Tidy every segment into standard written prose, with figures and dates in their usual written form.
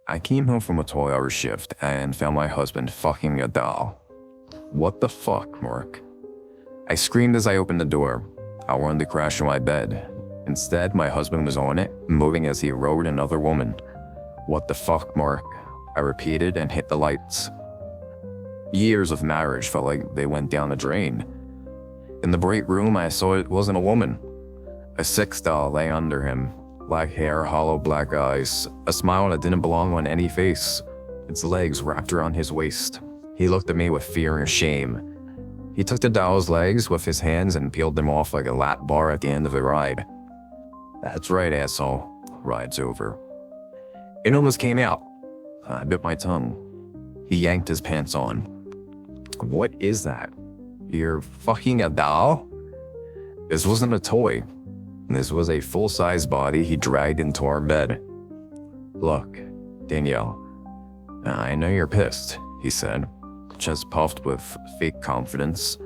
I came home from a 12-hour shift and found my husband fucking a doll. What the fuck, Mark? I screamed as I opened the door. I wanted to crash on my bed. Instead, my husband was on it, moving as he rode another woman. What the fuck, Mark? I repeated and hit the lights. Years of marriage felt like they went down the drain. In the break room, I saw it wasn't a woman. A sex doll lay under him. Black hair, hollow black eyes, a smile that didn't belong on any face. Its legs wrapped around his waist. He looked at me with fear and shame. He took the doll's legs with his hands and peeled them off like a lap bar at the end of a ride. That's right, asshole. Ride's over. It almost came out. I bit my tongue. He yanked his pants on. What is that? You're fucking a doll? This wasn't a toy. This was a full-size body he dragged into our bed. Look, Danielle, I know you're pissed, he said, chest puffed with fake confidence.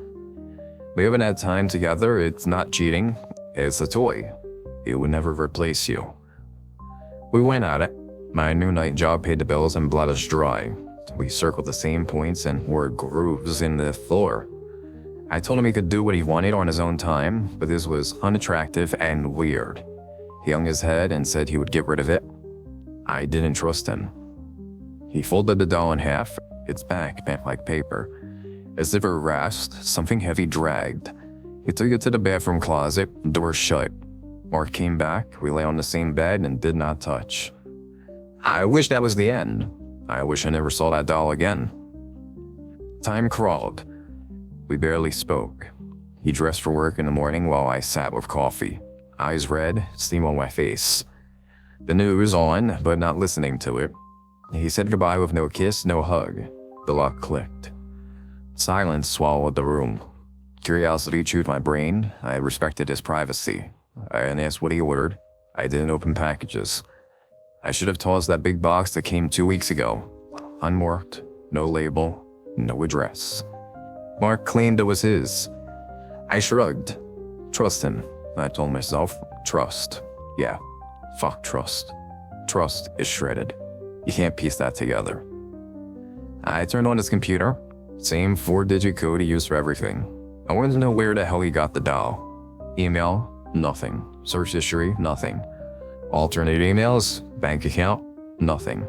We haven't had time together. It's not cheating. It's a toy. It would never replace you. We went at it. My new night job paid the bills and bled us dry. We circled the same points and wore grooves in the floor. I told him he could do what he wanted on his own time, but this was unattractive and weird. He hung his head and said he would get rid of it. I didn't trust him. He folded the doll in half, its back bent like paper. As if it rasped, something heavy dragged. He took it to the bathroom closet, door shut. Mark came back, we lay on the same bed and did not touch. I wish that was the end. I wish I never saw that doll again. Time crawled. We barely spoke. He dressed for work in the morning while I sat with coffee, eyes red, steam on my face. The news on, but not listening to it. He said goodbye with no kiss, no hug. The lock clicked. Silence swallowed the room. Curiosity chewed my brain. I respected his privacy. I didn't ask what he ordered. I didn't open packages. I should have tossed that big box that came 2 weeks ago. Unmarked, no label, no address. Mark claimed it was his. I shrugged. Trust him, I told myself. Trust. Yeah, fuck trust. Trust is shredded. You can't piece that together. I turned on his computer. Same 4-digit code he used for everything. I wanted to know where the hell he got the doll. Email, nothing. Search history, nothing. Alternate emails, bank account, nothing.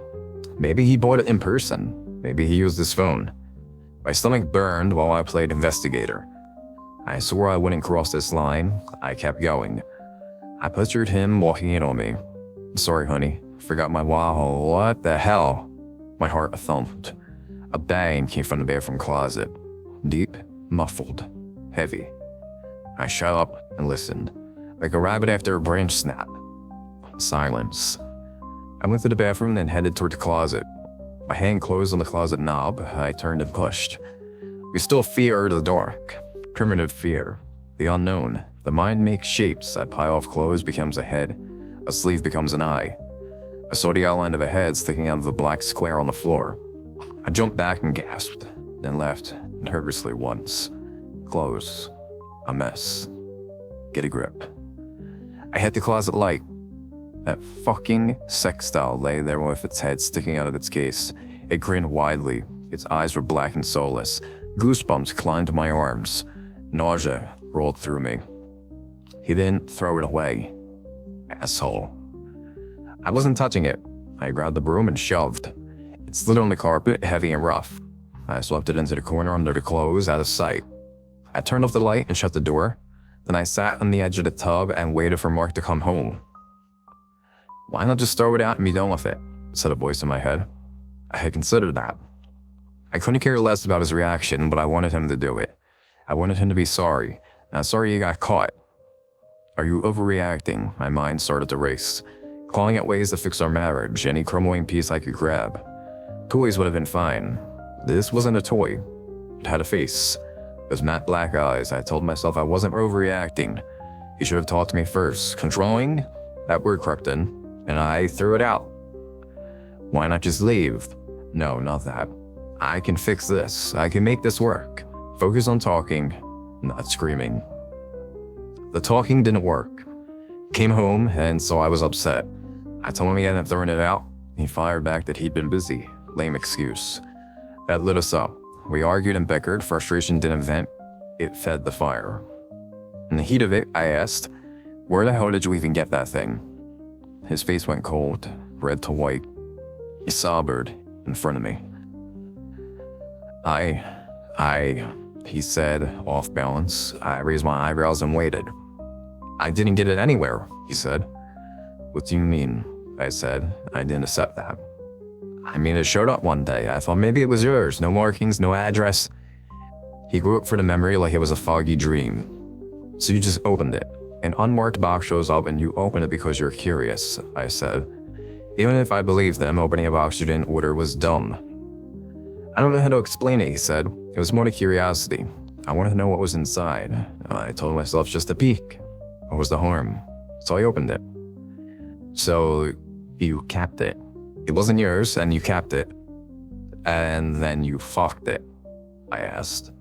Maybe he bought it in person. Maybe he used his phone. My stomach burned while I played investigator. I swore I wouldn't cross this line. I kept going. I pictured him walking in on me. Sorry, honey. Forgot my wallet. What the hell? My heart thumped. A bang came from the bathroom closet. Deep, muffled, heavy. I shut up and listened, like a rabbit after a branch snap. Silence. I went to the bathroom and headed toward the closet. My hand closed on the closet knob. I turned and pushed. We still feared the dark. Primitive fear. The unknown. The mind makes shapes. A pile of clothes becomes a head. A sleeve becomes an eye. I saw the outline of a head sticking out of the black square on the floor. I jumped back and gasped, then laughed nervously once. Close. A mess. Get a grip. I hit the closet light. That fucking sex doll lay there with its head sticking out of its case. It grinned widely. Its eyes were black and soulless. Goosebumps climbed my arms. Nausea rolled through me. He didn't throw it away. Asshole. I wasn't touching it. I grabbed the broom and shoved. It slid on the carpet, heavy and rough. I swept it into the corner under the clothes, out of sight. I turned off the light and shut the door. Then I sat on the edge of the tub and waited for Mark to come home. Why not just throw it out and be done with it? Said a voice in my head. I had considered that. I couldn't care less about his reaction, but I wanted him to do it. I wanted him to be sorry. Not sorry he got caught. Are you overreacting? My mind started to race. Clawing at ways to fix our marriage, any crumbling piece I could grab. Toys would have been fine. This wasn't a toy. It had a face. Those matte black eyes. I told myself I wasn't overreacting. He should have talked to me first. Controlling? That word crept in, and I threw it out. Why not just leave? No, not that. I can fix this. I can make this work. Focus on talking, not screaming. The talking didn't work. Came home and saw I was upset. I told him he hadn't thrown it out. He fired back that he'd been busy. Lame excuse. That lit us up. We argued and bickered. Frustration didn't vent. It fed the fire. In the heat of it, I asked, "Where the hell did you even get that thing?" His face went cold, red to white. He sobbered in front of me. He said, off balance. I raised my eyebrows and waited. "I didn't get it anywhere," he said. "What do you mean?" I said. I didn't accept that. "I mean, it showed up one day. I thought maybe it was yours. No markings, no address." He grew up for the memory like it was a foggy dream. "So you just opened it. An unmarked box shows up and you open it because you're curious," I said. Even if I believed them, opening a box you didn't order was dumb. "I don't know how to explain it," he said. "It was more to curiosity. I wanted to know what was inside. I told myself just a peek. What was the harm? So I opened it." "So you capped it. It wasn't yours and you capped it. And then you fucked it?" I asked.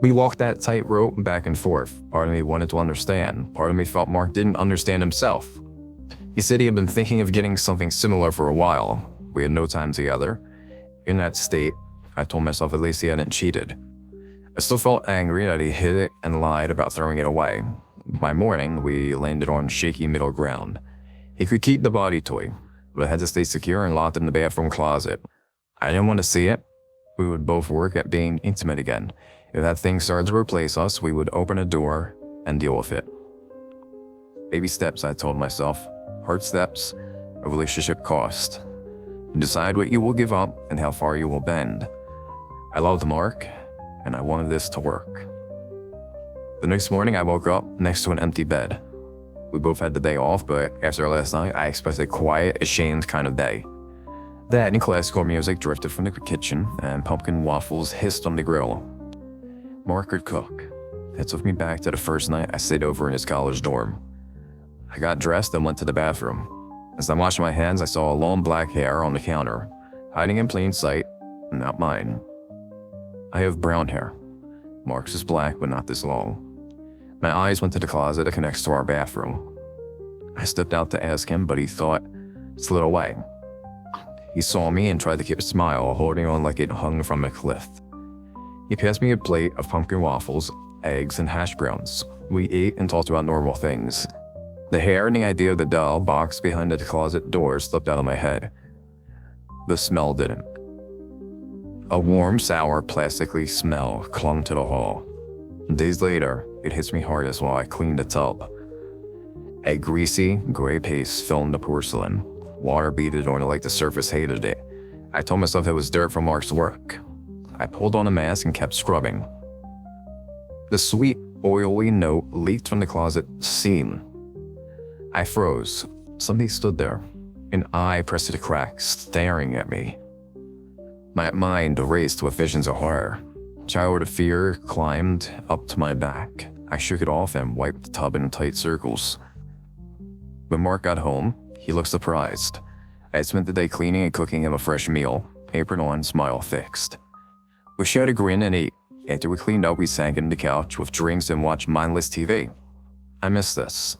We walked that tightrope back and forth. Part of me wanted to understand. Part of me felt Mark didn't understand himself. He said he had been thinking of getting something similar for a while. We had no time together. In that state, I told myself at least he hadn't cheated. I still felt angry that he hid it and lied about throwing it away. By morning, we landed on shaky middle ground. He could keep the body toy, but it had to stay secure and locked in the bathroom closet. I didn't want to see it. We would both work at being intimate again. If that thing started to replace us, we would open a door and deal with it. Baby steps, I told myself. Hard steps, a relationship cost. You decide what you will give up and how far you will bend. I loved Mark, and I wanted this to work. The next morning, I woke up next to an empty bed. We both had the day off, but after last night, I expected a quiet, ashamed kind of day. Then, classical music drifted from the kitchen, and pumpkin waffles hissed on the grill. Mark could cook. It took me back to the first night I stayed over in his college dorm. I got dressed and went to the bathroom. As I washed my hands, I saw a long black hair on the counter, hiding in plain sight, not mine. I have brown hair. Mark's is black, but not this long. My eyes went to the closet that connects to our bathroom. I stepped out to ask him, but he slid away. He saw me and tried to keep a smile, holding on like it hung from a cliff. He passed me a plate of pumpkin waffles, eggs, and hash browns. We ate and talked about normal things. The hair and the idea of the doll box behind the closet door slipped out of my head. The smell didn't. A warm, sour, plastic-y smell clung to the hall. Days later, it hits me hardest while I cleaned the tub. A greasy, gray paste filmed the porcelain. Water beaded on it like the surface hated it. I told myself it was dirt from Mark's work. I pulled on a mask and kept scrubbing. The sweet, oily note leaked from the closet seam. I froze. Somebody stood there, an eye pressed to the crack, staring at me. My mind raced with visions of horror. Childhood fear climbed up to my back. I shook it off and wiped the tub in tight circles. When Mark got home, he looked surprised. I had spent the day cleaning and cooking him a fresh meal, apron on, smile fixed. We shared a grin and ate. After we cleaned up, we sank into the couch with drinks and watched mindless TV. I missed this.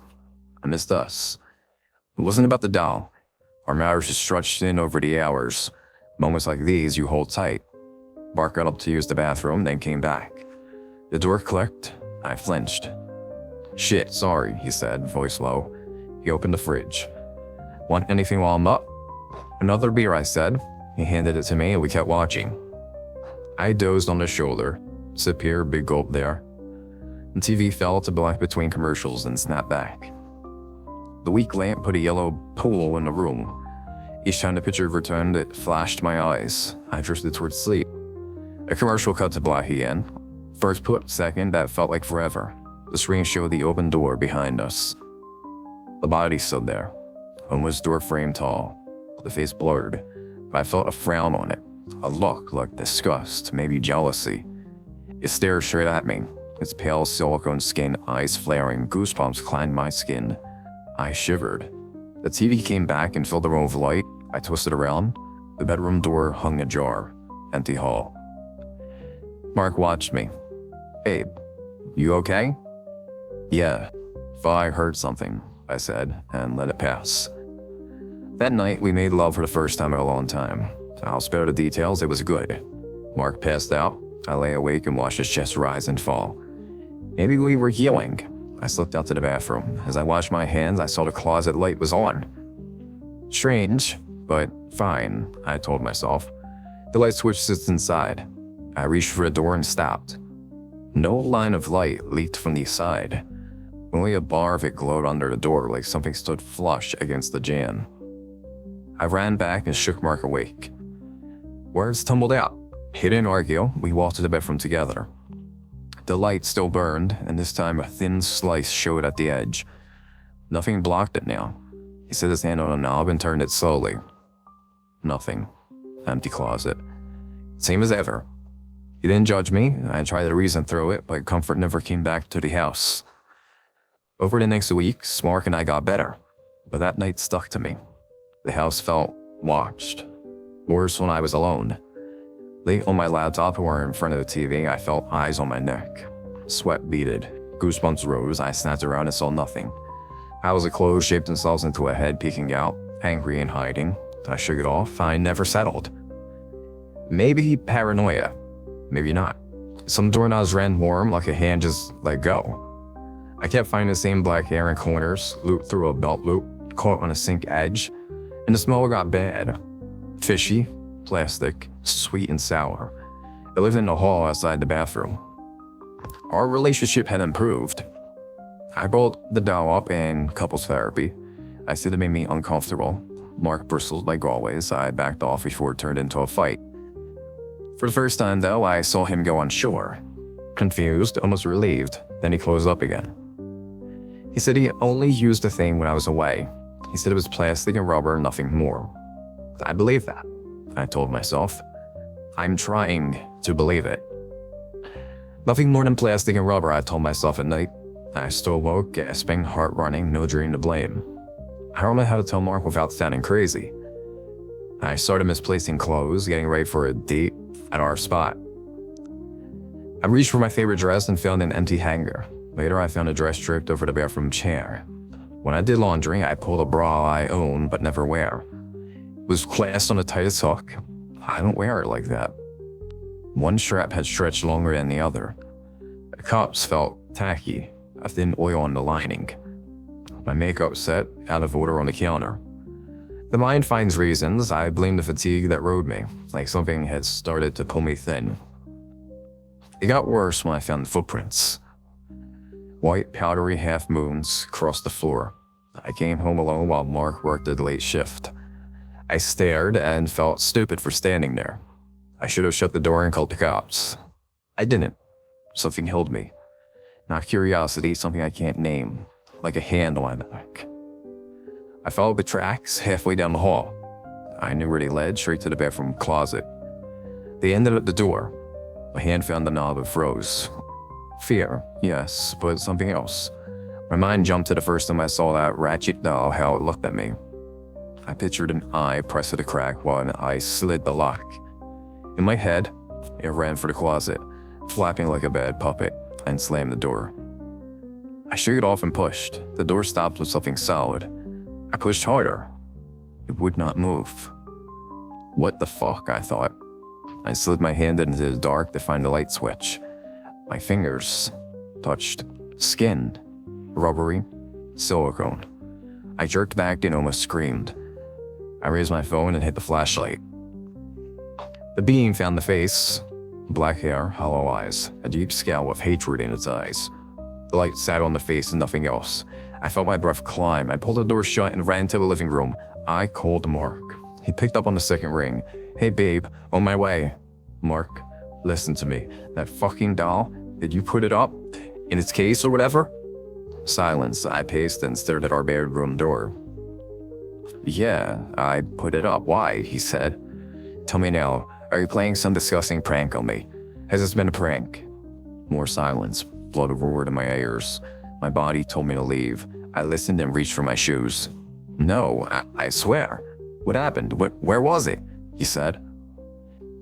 I missed us. It wasn't about the doll. Our marriage has stretched in over the hours. Moments like these you hold tight. Mark got up to use the bathroom, then came back. The door clicked. I flinched. "Shit, sorry," he said, voice low. He opened the fridge. "Want anything while I'm up?" "Another beer," I said. He handed it to me and we kept watching. I dozed on his shoulder. Sip here, big gulp there. The TV fell to black between commercials and snapped back. The weak lamp put a yellow pool in the room. Each time the picture returned, it flashed my eyes. I drifted towards sleep. A commercial cut to black again. First put, second, that felt like forever. The screen showed the open door behind us. The body stood there, almost door frame tall, the face blurred, but I felt a frown on it, a look like disgust, maybe jealousy. It stared straight at me, its pale silicone skin, eyes flaring, goosebumps climbed my skin. I shivered. The TV came back and filled the room with light. I twisted around. The bedroom door hung ajar. Empty hall. Mark watched me. "Babe, you okay?" "Yeah. Thought I heard something," I said, and let it pass. That night, we made love for the first time in a long time. I'll spare the details, it was good. Mark passed out. I lay awake and watched his chest rise and fall. Maybe we were healing. I slipped out to the bathroom. As I washed my hands, I saw the closet light was on. Strange, but fine, I told myself. The light switch sits inside. I reached for the door and stopped. No line of light leaked from the side. Only a bar of it glowed under the door like something stood flush against the jamb. I ran back and shook Mark awake. Words tumbled out. He didn't argue. We walked to the bedroom together. The light still burned, and this time a thin slice showed at the edge. Nothing blocked it now. He set his hand on a knob and turned it slowly. Nothing. Empty closet. Same as ever. He didn't judge me. I tried to reason through it, but comfort never came back to the house. Over the next weeks, Mark and I got better, but that night stuck to me. The house felt watched. Worse when I was alone. Late on my laptop or in front of the TV, I felt eyes on my neck. Sweat beaded. Goosebumps rose. I snapped around and saw nothing. Piles of clothes shaped themselves into a head peeking out, angry and hiding. I shook it off. I never settled. Maybe paranoia. Maybe not. Some doorknobs ran warm like a hand just let go. I kept finding the same black hair in corners, looped through a belt loop, caught on a sink edge, and the smell got bad. Fishy, plastic, sweet and sour. It lived in the hall outside the bathroom. Our relationship had improved. I brought the doll up in couples therapy. I said it made me uncomfortable. Mark bristled like always. I backed off before it turned into a fight. For the first time though, I saw him go unsure. Confused, almost relieved. Then he closed up again. He said he only used the thing when I was away. He said it was plastic and rubber, nothing more. I believe that, I told myself. I'm trying to believe it. Nothing more than plastic and rubber, I told myself at night. I still woke, gasping, heart running, no dream to blame. I don't know how to tell Mark without sounding crazy. I started misplacing clothes, getting ready for a date at our spot. I reached for my favorite dress and found an empty hanger. Later, I found a dress draped over the bathroom chair. When I did laundry, I pulled a bra I own but never wear. It was clasped on the tightest hook. I don't wear it like that. One strap had stretched longer than the other. The cups felt tacky, a thin oil on the lining. My makeup set, out of order on the counter. The mind finds reasons. I blamed the fatigue that rode me, like something had started to pull me thin. It got worse when I found footprints. White, powdery half-moons crossed the floor. I came home alone while Mark worked a late shift. I stared and felt stupid for standing there. I should have shut the door and called the cops. I didn't. Something held me. Not curiosity, something I can't name, like a hand on my back. I followed the tracks halfway down the hall. I knew where they led, straight to the bathroom closet. They ended at the door. My hand found the knob and froze. Fear, yes, but something else. My mind jumped to the first time I saw that ratchet doll, how it looked at me. I pictured an eye pressed to the crack while an eye slid the lock. In my head, it ran for the closet, flapping like a bad puppet, and slammed the door. I shook it off and pushed. The door stopped with something solid. I pushed harder. It would not move. What the fuck, I thought. I slid my hand into the dark to find the light switch. My fingers touched skin, rubbery, silicone. I jerked back and almost screamed. I raised my phone and hit the flashlight. The beam found the face, black hair, hollow eyes, a deep scowl of hatred in its eyes. The light sat on the face and nothing else. I felt my breath climb. I pulled the door shut and ran to the living room. I called Mark. He picked up on the second ring. Hey babe, on my way. Mark, listen to me. That fucking doll, did you put it up? In its case or whatever? Silence. I paced and stared at our bedroom door. Yeah, I put it up. Why? He said. Tell me now, are you playing some disgusting prank on me? Has this been a prank? More silence. Blood roared in my ears. My body told me to leave. I listened and reached for my shoes. No, I swear. What happened? Where was it? He said.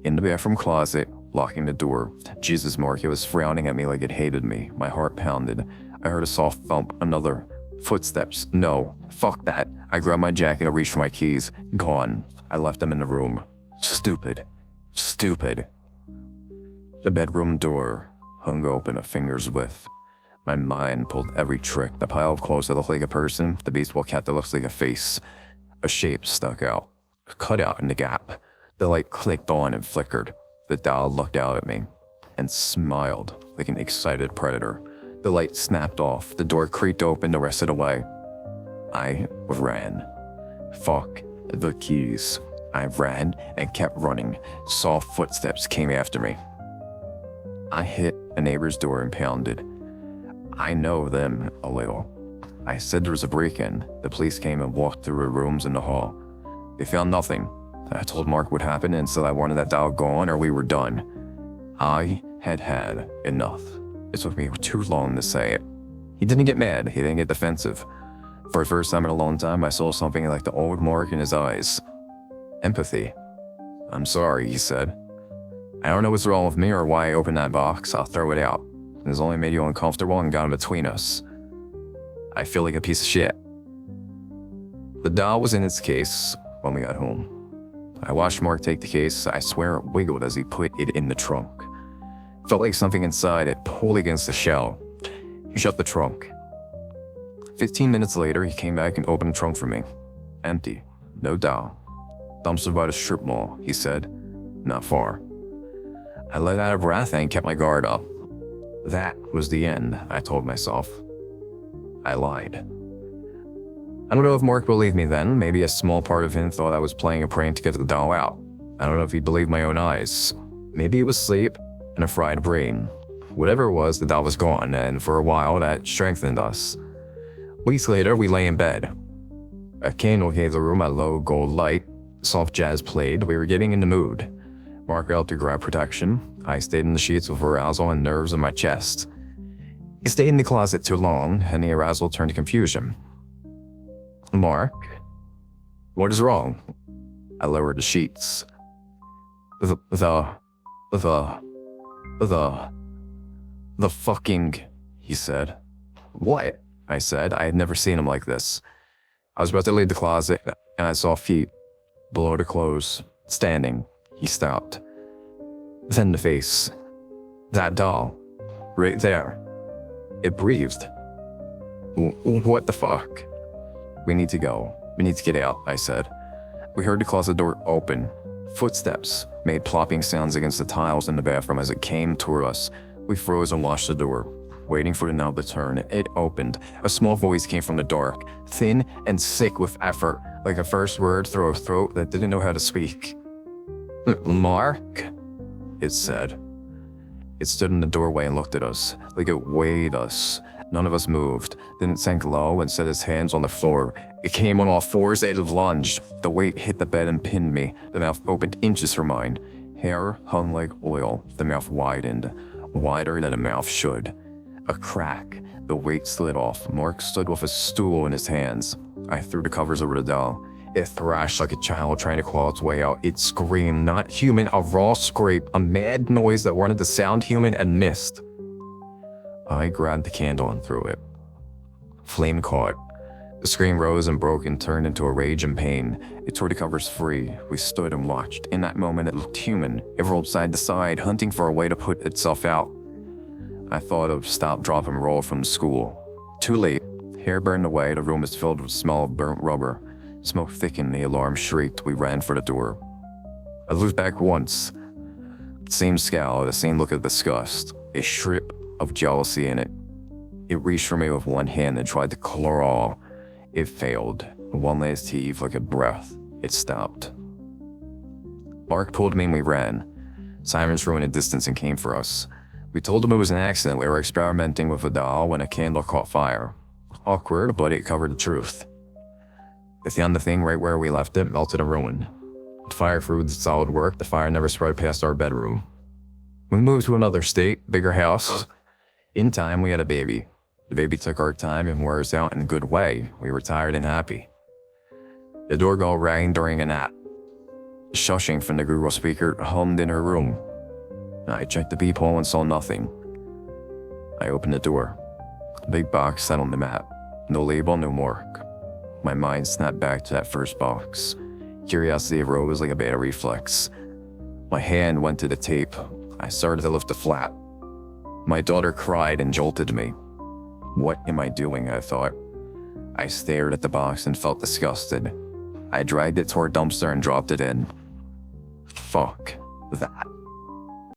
In the bathroom closet, locking the door. Jesus, Mark, it was frowning at me like it hated me. My heart pounded. I heard a soft thump, another. Footsteps. No. Fuck that. I grabbed my jacket and reached for my keys. Gone. I left them in the room. Stupid. Stupid. The bedroom door hung open a finger's width. My mind pulled every trick. The pile of clothes that looked like a person, the baseball cap that looks like a face. A shape stuck out, cut out in the gap. The light clicked on and flickered. The doll looked out at me and smiled like an excited predator. The light snapped off. The door creaked open the rest of the way. I ran. Fuck the keys. I ran and kept running. Soft footsteps came after me. I hit a neighbor's door and pounded. I know them a little. I said there was a break-in. The police came and walked through the rooms in the hall. They found nothing. I told Mark what happened and said I wanted that doll gone or we were done. I had had enough. It took me too long to say it. He didn't get mad. He didn't get defensive. For the first time in a long time, I saw something like the old Mark in his eyes. Empathy. I'm sorry, he said. I don't know what's wrong with me or why I opened that box. I'll throw it out. It's only made you uncomfortable and got in between us. I feel like a piece of shit. The doll was in its case when we got home. I watched Mark take the case. I swear it wiggled as he put it in the trunk. Felt like something inside it pulled against the shell. He shut the trunk. 15 minutes later, he came back and opened the trunk for me. Empty. No doll. Dumpster by the strip mall, he said. Not far. I let out a breath and kept my guard up. That was the end, I told myself. I lied. I don't know if Mark believed me then. Maybe a small part of him thought I was playing a prank to get the doll out. I don't know if he believed my own eyes. Maybe it was sleep and a fried brain. Whatever it was, the doll was gone, and for a while that strengthened us. Weeks later, we lay in bed. A candle gave the room a low gold light. Soft jazz played. We were getting in the mood. Mark helped to grab protection. I stayed in the sheets with arousal and nerves in my chest. He stayed in the closet too long, and the arousal turned to confusion. Mark? What is wrong? I lowered the sheets. The fucking, he said. What? I said. I had never seen him like this. I was about to leave the closet, and I saw feet below the clothes, standing. He stopped. Then the face. That doll. Right there. It breathed. What the fuck? We need to go. We need to get out, I said. We heard the closet door open. Footsteps made plopping sounds against the tiles in the bathroom as it came toward us. We froze and watched the door, waiting for the knob to turn. It opened. A small voice came from the dark, thin and sick with effort, like a first word through a throat that didn't know how to speak. Mark? It said. It stood in the doorway and looked at us, like it weighed us. None of us moved. Then it sank low and set its hands on the floor. It came on all fours and it lunged. The weight hit the bed and pinned me. The mouth opened inches from mine. Hair hung like oil. The mouth widened, wider than a mouth should. A crack. The weight slid off. Mark stood with a stool in his hands. I threw the covers over the doll. It thrashed like a child trying to claw its way out. It screamed, not human, a raw scrape, a mad noise that wanted to sound human and missed. I grabbed the candle and threw it. Flame caught. The scream rose and broke and turned into a rage and pain. It tore the covers free. We stood and watched. In that moment, it looked human. It rolled side to side, hunting for a way to put itself out. I thought of stop, drop, and roll from school. Too late. Hair burned away. The room was filled with the smell of burnt rubber. Smoke thickened. The alarm shrieked. We ran for the door. I looked back once. The same scowl, the same look of disgust. A strip of jealousy in it. It reached for me with one hand and tried to claw. It failed. One last heave like a breath. It stopped. Mark pulled me and we ran. Sirens flew in the distance and came for us. We told him it was an accident. We were experimenting with a doll when a candle caught fire. Awkward, but it covered the truth. They found the thing right where we left it, melted and ruined. The fire proved its solid work. The fire never spread past our bedroom. We moved to another state, bigger house. In time, we had a baby. The baby took our time and wore us out in a good way. We were tired and happy. The doorbell rang during a nap. Shushing from the Google speaker hummed in her room. I checked the peephole and saw nothing. I opened the door. A big box sat on the mat. No label, no mark. My mind snapped back to that first box. Curiosity arose like a beta reflex. My hand went to the tape. I started to lift the flap. My daughter cried and jolted me. What am I doing, I thought. I stared at the box and felt disgusted. I dragged it toward a dumpster and dropped it in. Fuck that.